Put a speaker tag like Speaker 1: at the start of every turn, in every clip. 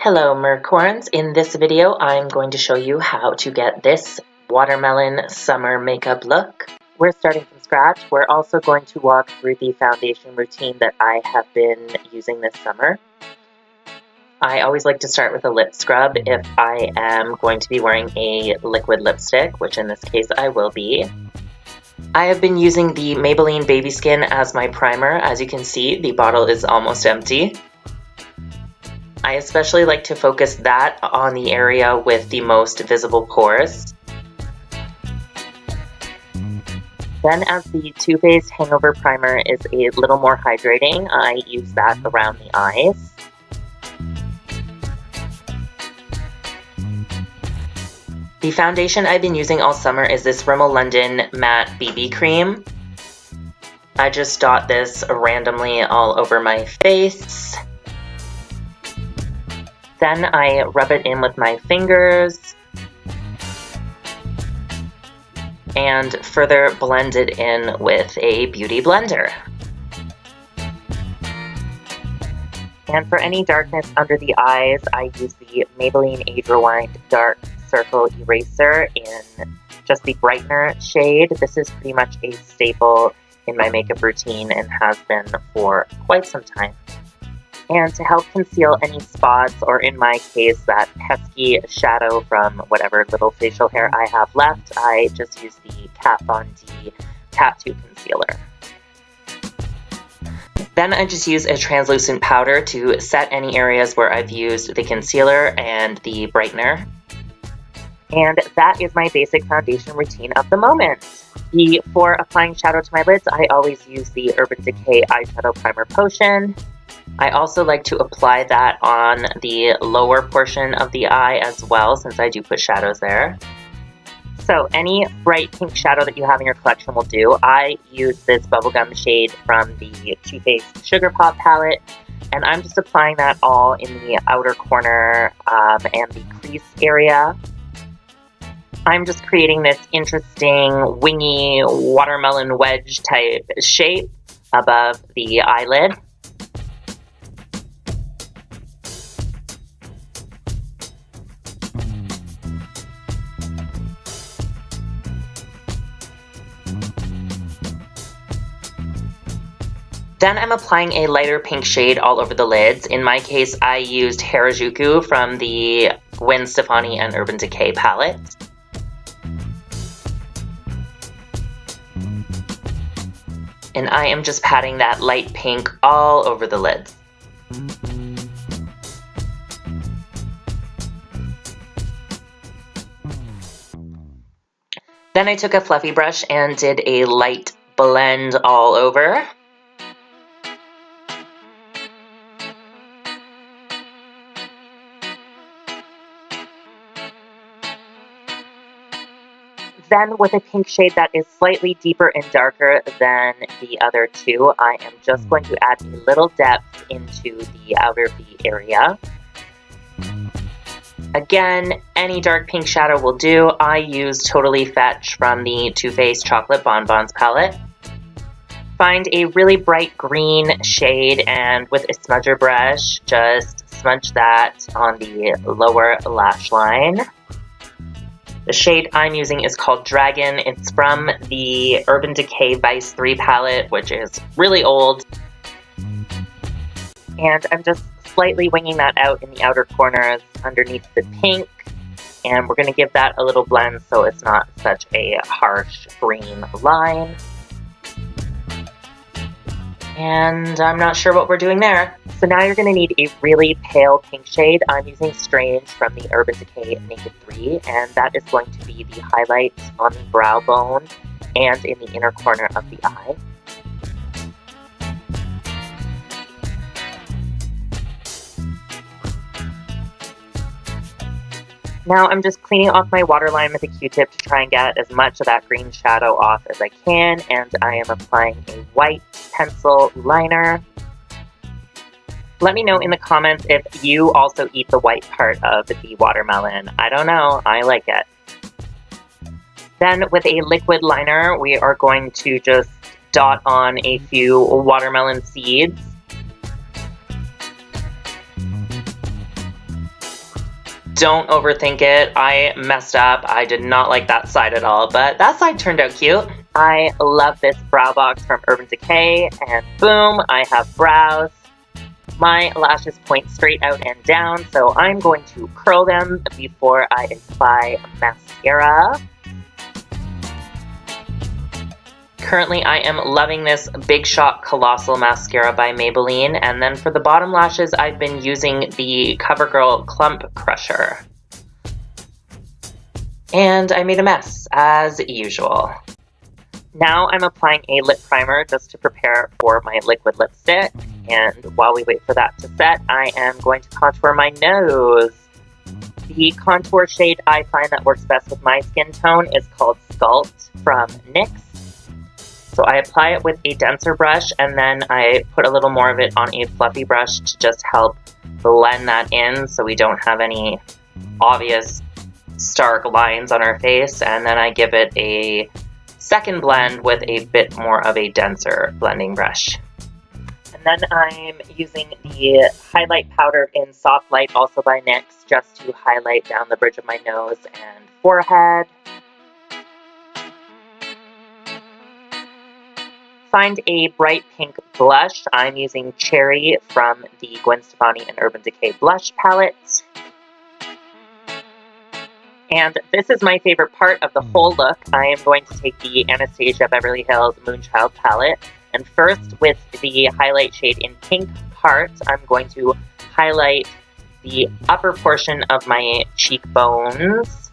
Speaker 1: Hello Mercorns, in this video I'm going to show you how to get this watermelon summer makeup look. We're starting from scratch. We're also going to walk through the foundation routine that I have been using this summer. I always like to start with a lip scrub if I am going to be wearing a liquid lipstick, which in this case I will be. I have been using the Maybelline Baby Skin as my primer. As you can see, the bottle is almost empty. I especially like to focus that on the area with the most visible pores. Then as the Too Faced Hangover Primer is a little more hydrating, I use that around the eyes. The foundation I've been using all summer is this Rimmel London Matte BB Cream. I just dot this randomly all over my face. Then I rub it in with my fingers and further blend it in with a beauty blender. And for any darkness under the eyes, I use the Maybelline Age Rewind Dark Circle Eraser in just the brightener shade. This is pretty much a staple in my makeup routine and has been for quite some time. And to help conceal any spots, or in my case, that pesky shadow from whatever little facial hair I have left, I just use the Kat Von D Tattoo Concealer. Then I just use a translucent powder to set any areas where I've used the concealer and the brightener. And that is my basic foundation routine of the moment. For applying shadow to my lids, I always use the Urban Decay Eyeshadow Primer Potion. I also like to apply that on the lower portion of the eye as well, since I do put shadows there. So any bright pink shadow that you have in your collection will do. I use this bubblegum shade from the Too Faced Sugar Pop palette, and I'm just applying that all in the outer corner and the crease area. I'm just creating this interesting wingy watermelon wedge type shape above the eyelid. Then I'm applying a lighter pink shade all over the lids. In my case, I used Harajuku from the Gwen Stefani and Urban Decay palette. And I am just patting that light pink all over the lids. Then I took a fluffy brush and did a light blend all over. Then with a pink shade that is slightly deeper and darker than the other two, I am just going to add a little depth into the outer V area. Again, any dark pink shadow will do. I use Totally Fetch from the Too Faced Chocolate Bonbons palette. Find a really bright green shade and with a smudger brush, just smudge that on the lower lash line. The shade I'm using is called Dragon. It's from the Urban Decay Vice 3 palette, which is really old. And I'm just slightly winging that out in the outer corners underneath the pink. And we're going to give that a little blend so it's not such a harsh green line. And I'm not sure what we're doing there. So now you're going to need a really pale pink shade. I'm using Strange from the Urban Decay Naked 3, and that is going to be the highlight on the brow bone and in the inner corner of the eye. Now I'm just cleaning off my waterline with a Q-tip to try and get as much of that green shadow off as I can, and I am applying a white pencil liner. Let me know in the comments if you also eat the white part of the watermelon. I don't know, I like it. Then with a liquid liner, we are going to just dot on a few watermelon seeds. don't overthink it. I messed up. I did not like that side at all, but that side turned out cute. I love this brow box from Urban Decay, and boom, I have brows. My lashes point straight out and down, so I'm going to curl them before I apply mascara. Currently, I am loving this Big Shot Colossal Mascara by Maybelline, and then for the bottom lashes, I've been using the CoverGirl Clump Crusher. And I made a mess, as usual. Now I'm applying a lip primer just to prepare for my liquid lipstick, and while we wait for that to set, I am going to contour my nose. The contour shade I find that works best with my skin tone is called Sculpt from NYX. So I apply it with a denser brush, and then I put a little more of it on a fluffy brush to just help blend that in so we don't have any obvious stark lines on our face, and then I give it a second blend with a bit more of a denser blending brush. And then I'm using the highlight powder in Soft Light, also by NYX, just to highlight down the bridge of my nose and forehead. Find a bright pink blush. I'm using Cherry from the Gwen Stefani and Urban Decay blush palette. And this is my favorite part of the whole look. I am going to take the Anastasia Beverly Hills Moonchild palette, and first with the highlight shade in Pink Heart, I'm going to highlight the upper portion of my cheekbones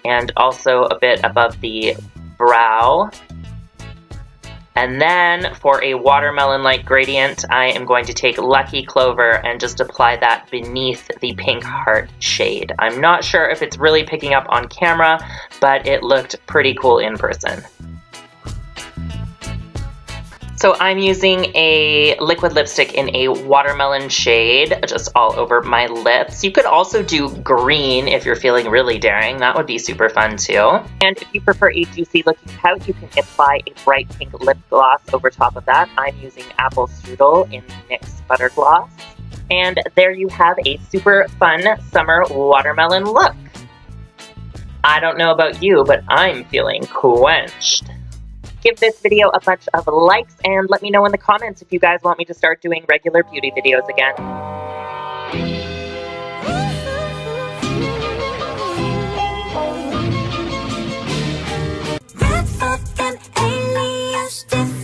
Speaker 1: and also a bit above the brow. And then for a watermelon-like gradient, I am going to take Lucky Clover and just apply that beneath the Pink Heart shade. I'm not sure if it's really picking up on camera, but it looked pretty cool in person. So I'm using a liquid lipstick in a watermelon shade just all over my lips. You could also do green if you're feeling really daring. That would be super fun too. And if you prefer a juicy looking pout, you can apply a bright pink lip gloss over top of that. I'm using Apple Strudel in NYX Butter Gloss. And there you have a super fun summer watermelon look. I don't know about you, but I'm feeling quenched. Give this video a bunch of likes and let me know in the comments if you guys want me to start doing regular beauty videos again.
Speaker 2: Red fucking aliens.